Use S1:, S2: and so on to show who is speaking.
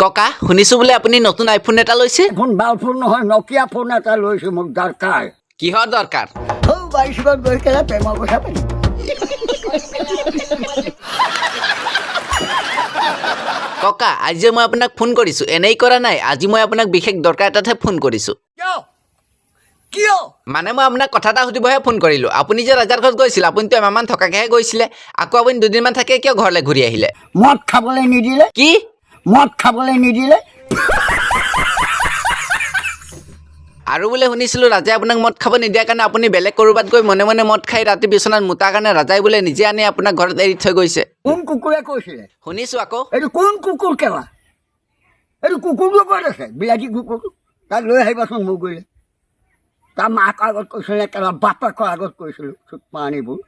S1: ককা শুনিছো বোলে আপুনি নতুন আইফোন এটা লৈছে
S2: ফোন ভাল ফোন নহয় নকিয়া ফোন এটা লৈছো মোক দৰকাৰ
S1: কিহৰ দৰকাৰ
S2: বাইশত গৈ কেনে প্ৰেমৰ কথা পাতিম
S1: ককা আজি মই আপোনাক ফোন কৰিছো এনেই কৰা নাই আজি মই আপোনাক বিশেষ দৰকাৰ এটাতহে ফোন কৰিছো
S2: কিয়
S1: মানে মই আপোনাক কথা এটা সুধিবহে ফোন কৰিলো আপুনি যে ৰাজাৰ ঘৰত গৈছিল আপুনিতো এমাহমান থকাকেহে গৈছিলে আকৌ আপুনি দুদিনমান থাকে কিয় ঘৰলৈ ঘূৰি আহিলে
S2: মদ খাবলৈ নিদিলে
S1: কি
S2: মদ খাবলৈ নিদিলে
S1: আৰু বোলে শুনিছিলো ৰাজাই আপোনাক মদ খাব নিদিয়াৰ কাৰণে আপুনি বেলেগ ক'ৰবাত গৈ মনে মনে মদ খাই ৰাতি বিচনাত মুতাৰ কাৰণে ৰাজাই বোলে নিজে আনি আপোনাক ঘৰত এৰি থৈ গৈছে
S2: কোন কুকুৰে কৈছিলে
S1: শুনিছো আকৌ
S2: এইটো কোন কুকুৰ কেৱা এইটো কুকুৰটো ক'ত আছে বিলাতী কুকুৰটো তাক লৈ আহিবাচোন মোক গ'লে তাৰ মাকৰ আগত কৈছিলে কেলা বাপেকৰ আগত কৈছিলোঁ চুট পানীবোৰ